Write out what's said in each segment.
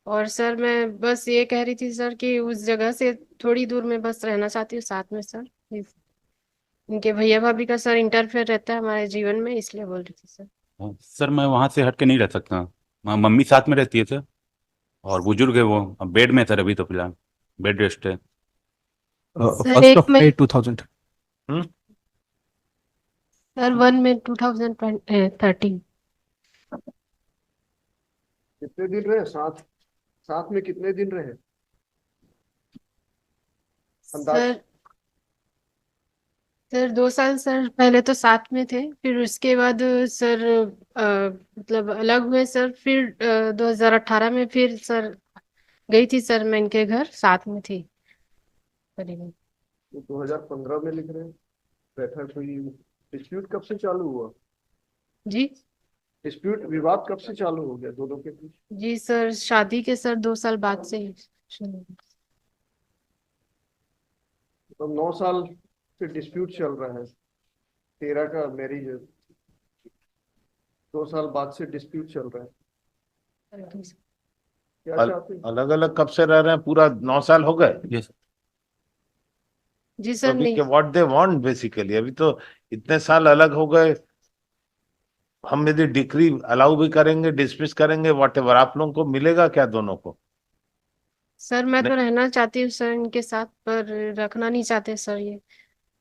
और सर मैं बस ये कह रही थी सर कि उस जगह से थोड़ी दूर में बस रहना चाहती हूँ साथ में सर। इनके भैया भाभी का सर इंटरफेयर रहता है हमारे जीवन में, इसलिए बोल रही थी सर। हाँ, सर मैं वहाँ से हट के नहीं रह सकता। मम्मी साथ में रहती है सर। और बुजुर्ग है वो, अब बेड में है सर, अभी तो फिलहाल बेड रेस्ट है। सर फर्स्ट एक ऑफ में मई 2000। हम्म। सर 1 में 2013। कितने दिन रहे साथ? साथ में कितने दिन रहे? अंदाज। सर 2 साल सर पहले तो साथ में थे, फिर उसके बाद सर मतलब अलग हुए सर। फिर 2018 में फिर सर गई थी सर, मैं इनके घर साथ में थी करीबन। 2015 में लिख रहे हैं। बैठा कोई डिस्प्यूट कब से चालू हुआ? जी। डिस्प्यूट विवाद कब से चालू हो गया दोनों के बीच? जी सर शादी के सर 2 साल बाद से ही शुरू हुआ। तो 9 साल से डिस्प्यूट चल रहा है। 13 का मैरिज है। 2 साल बाद से डिस्प्यूट चल रहा है। क्या चाहते हैं? अलग अलग कब से रह रहे हैं? पूरा 9 साल हो गए? यस। जी तो सर अभी नहीं। के व्हाट दे वांट बेसिकली, अभी तो इतने साल अलग हो गए। हम यदि डिक्री अलाउ भी करेंगे, डिसमिस करेंगे, वॉट एवर, आप लोगों को मिलेगा क्या दोनों को? सर मैं तो नहीं, रहना चाहती हूँ सर इनके साथ, पर रखना नहीं चाहते सर ये।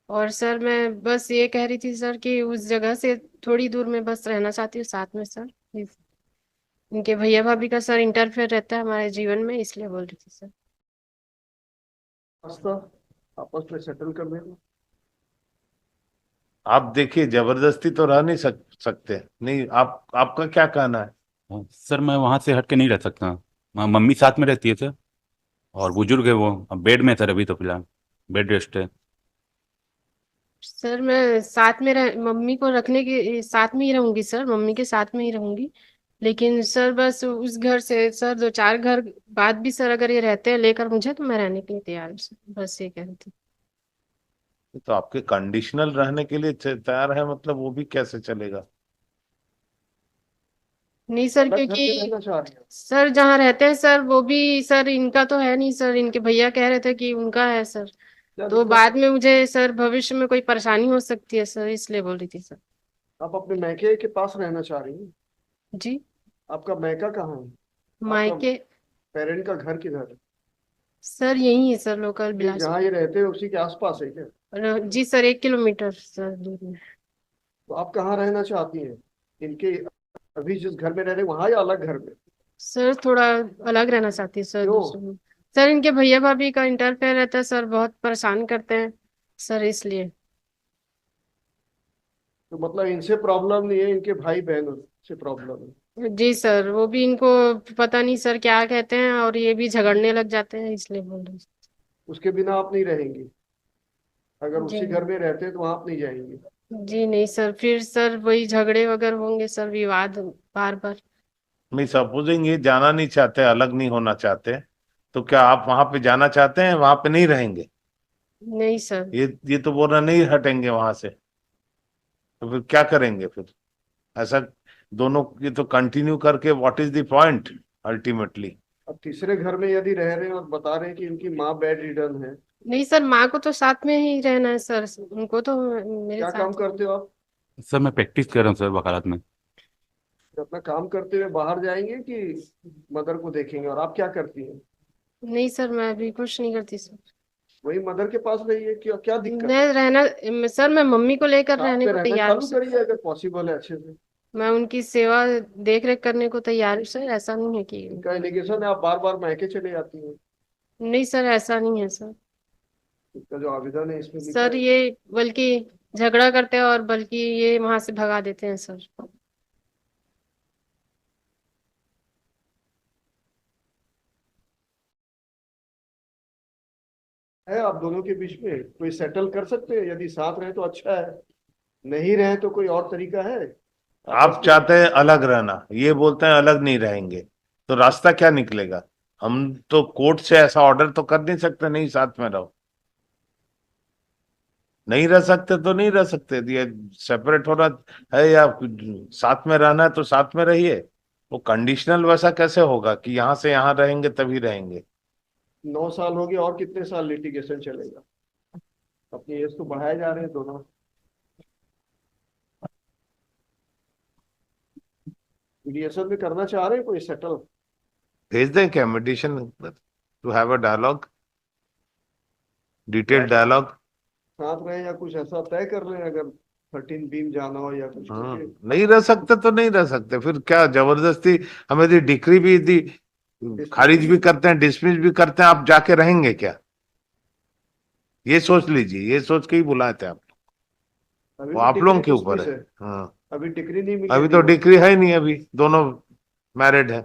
और सर मैं बस ये कह रही थी सर कि उस जगह से थोड़ी दूर में बस रहना चाहती हूँ साथ में सर। इनके भैया भाभी का सर इंटरफेयर रहता है हमारे जीवन में, इसलिए बोल रही थी सर। रास्ता आपस में सेटल करने का। आप देखिए, जबरदस्ती तो रह नहीं सकते। नहीं, आपका क्या कहना है? हाँ, सर मैं वहाँ से हट के नहीं रह सकता। मम्मी साथ में रहती है सर। और बुजुर्ग है वो, अब बेड में है सर, अभी तो फिलहाल बेड रेस्ट है। सर मैं साथ में मम्मी को रखने के साथ में ही रहूंगी सर, मम्मी के साथ में ही रहूंगी। लेकिन सर बस उस घर से सर 2-4 घर बाद भी सर अगर ये रहते हैं लेकर मुझे, तो मैं रहने के लिए तैयार हूँ सर, बस ये कह रही थी। तो आपके कंडीशनल रहने के लिए तैयार है, मतलब वो भी कैसे चलेगा? नहीं सर, अलग घर में क्योंकि रहना चाह रही सर जहाँ रहते हैं सर वो भी सर इनका तो है नहीं सर, इनके भैया कह रहे थे कि उनका है सर। क्या तो मतलब? बाद में मुझे सर भविष्य में कोई परेशानी हो सकती है सर, इसलिए बोल रही थी सर। आप अपने मैके के पास रहना चाह रही हैं? जी। आपका मैका कहाँ है? आपका मायके पेरेंट का घर किधर है? सर यही है सर, लोकल ये जहाँ बिलासपुर। ये रहते हैं उसी के आसपास है क्या? जी सर 1 किलोमीटर सर दूर में। तो आप कहाँ रहना चाहती हैं? इनके अभी जिस घर में रह रहे हैं वहां या अलग घर में? सर थोड़ा अलग रहना चाहती है सर, क्यों? दूसरे में। सर इनके भैया भाभी का इंटरफेयर रहता है सर, बहुत परेशान करते हैं सर, इसलिए। तो मतलब इनसे प्रॉब्लम नहीं है, इनके भाई बहनों से प्रॉब्लम है? जी सर वो भी इनको पता नहीं सर क्या कहते हैं, और ये भी झगड़ने लग जाते हैं, इसलिए बोल रहे उसके बिना आप नहीं रहेंगी? अगर हैं। जी उसी घर में रहते हैं तो वहां आप नहीं जाएंगे? जी नहीं सर, फिर सर वही झगड़े वगैरह होंगे सर, विवाद बार बार। मैं सपोजिंग ये जाना नहीं चाहते, अलग नहीं होना चाहते, तो क्या आप वहां पे जाना चाहते हैं, वहां पे नहीं रहेंगे? नहीं सर। ये तो बोल रहा नहीं हटेंगे वहां से, तो फिर क्या करेंगे फिर? ऐसा दोनों ये तो कंटिन्यू करके what is the point ultimately? अब तीसरे घर में यदि रह रहे हैं और बता रहे हैं कि इनकी माँ बेड रिडन है। नहीं सर, माँ को तो साथ में ही रहना है सर, उनको तो मेरे क्या काम साथ ही। करते हो आप? सर मैं प्रैक्टिस कर रहा हूँ सर वकालत में। अपना काम करते हुए बाहर जाएंगे कि मदर को देखेंगे? और आप क्या करती हैं? नहीं सर मैं अभी कुछ नहीं करती सर। वही मदर के पास रहिए, क्या क्या दिक्कत मैं है? रहना सर मैं मम्मी को लेकर साथ रहने में को रहना तैयार हूँ चालू सर। करिए अगर पॉसिबल है अच्छे से। मैं उनकी सेवा देख रेख करने को तैयार हूँ सर, ऐसा नहीं है कि इनका एलिगेशन है आप बार बार मायके चले जाती हैं। नहीं सर, ऐसा नहीं है सर। इसका जो आवेदन है इसमें लिखा सर है। ये बल्कि झगड़ा करते हैं, और बल्कि ये वहां से भगा देते हैं सर। आप दोनों के बीच में कोई सेटल कर सकते हैं? यदि साथ रहे तो अच्छा है, नहीं रहे तो कोई और तरीका है आपस आप में? चाहते हैं अलग रहना, ये बोलते हैं अलग नहीं रहेंगे, तो रास्ता क्या निकलेगा? हम तो कोर्ट से ऐसा ऑर्डर तो कर नहीं सकते नहीं साथ में रहो। नहीं रह सकते तो नहीं रह सकते, ये सेपरेट होना है, या साथ में रहना है तो साथ में रहिए। वो कंडीशनल वैसा कैसे होगा कि यहाँ से यहाँ रहेंगे तभी रहेंगे? 9 साल हो गए, और कितने साल लिटिगेशन चलेगा? अपनी एज तो बढ़ाए जा रहे हैं दोनों। मीडिएशन में करना चाह रहे हैं कोई सेटल? भेज दें क्या meditation to have a dialogue, detailed dialogue? साथ रहे या कुछ ऐसा तय कर रहे हैं, अगर 13 बीम जाना हो या कुछ करके। नहीं रह सकते तो नहीं रह सकते, फिर क्या जबरदस्ती हमें दी डिक्री भी दी, खारिज भी करते हैं, डिसमिस भी करते हैं, आप जाके रहेंगे क्या? ये सोच लीजिए, ये सोच के ही बुलाए थे आप। अभी वो भी आप लोगों के डिक्री ऊपर dismiss है। हाँ, अभी डिग्री नहीं मिली अभी तो डिक्री है ही नहीं, अभी दोनों मैरिड है।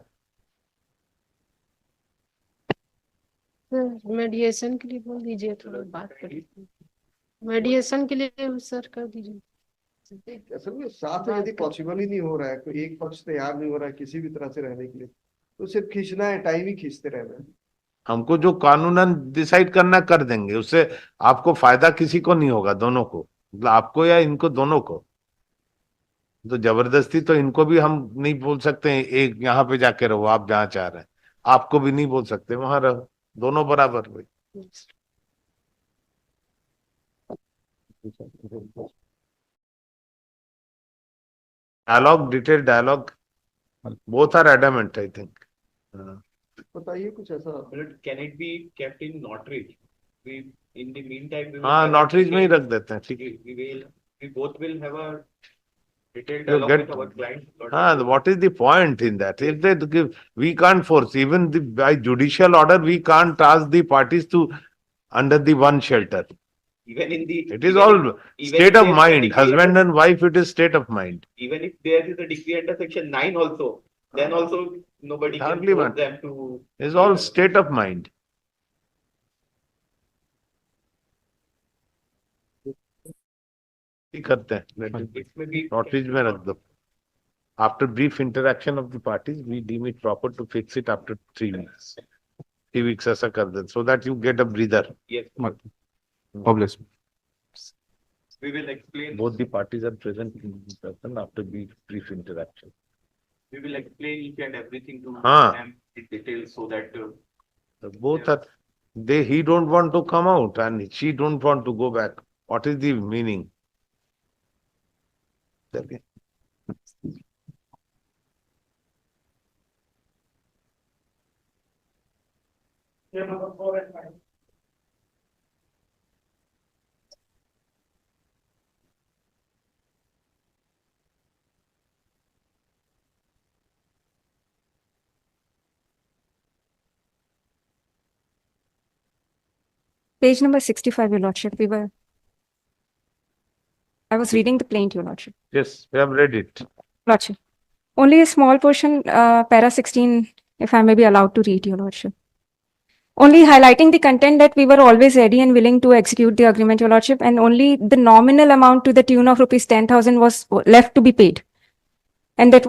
सर मेडिएशन के लिए बोल दीजिए, थोड़ा बात कर लीजिए। मेडिएशन के लिए सर कर दीजिए। असल में साथ में यदि पॉसिबल ही नहीं हो रहा है, कोई एक पक्ष तैयार नहीं हो रहा है किसी भी तरह से रहने के लिए, तो सिर्फ खींचना है, टाइम ही खींचते रहना है। हमको जो कानूनन डिसाइड करना कर देंगे, उससे आपको फायदा किसी को नहीं होगा, दोनों को, मतलब आपको या इनको, दोनों को। तो जबरदस्ती तो इनको भी हम नहीं बोल सकते हैं एक यहाँ पे जाके रहो, आप जहाँ चाह रहे हैं, आपको भी नहीं बोल सकते वहां रहो, दोनों बराबर हुए। Dialogue, detail dialogue, both are adamant I think. बताइए कुछ ऐसा। But can it be kept in notary? We, in the meantime, we will हाँ, have नोटरीज में ही again- रख देते हैं, ठीक है। we both will have a detailed You dialogue get- with our client. हाँ, what is the point in that? If they give, we can't force, even by judicial order, we can't ask the parties to under the one shelter. Even in the. It is even all if- state of if there is a mind, decree husband under- and wife, it is state of mind. Even if there is a decree under section 9 also, then also nobody can Hardly force one. them to. It is all state of mind. ही करते हैं, इसमें भी notice में रख दो। After brief interaction of the parties, we deem it proper to fix it after 3 weeks. 3 weeks ऐसा कर दे, so that you get a breather. Yes, Obvious. we will explain. Both the parties are present in person after brief interaction. We will explain each and everything to हाँ. them in detail so that Both are, he don't want to come out and she don't want to go back. What is the meaning? Okay. Page number 65, Your Lordship. I was reading the plaint, Your Lordship. Yes, we have read it. Lordship. Only a small portion, para 16, if I may be allowed to read, Your Lordship. Only highlighting the content that we were always ready and willing to execute the agreement, Your Lordship, and only the nominal amount to the tune of rupees 10,000 was left to be paid. And that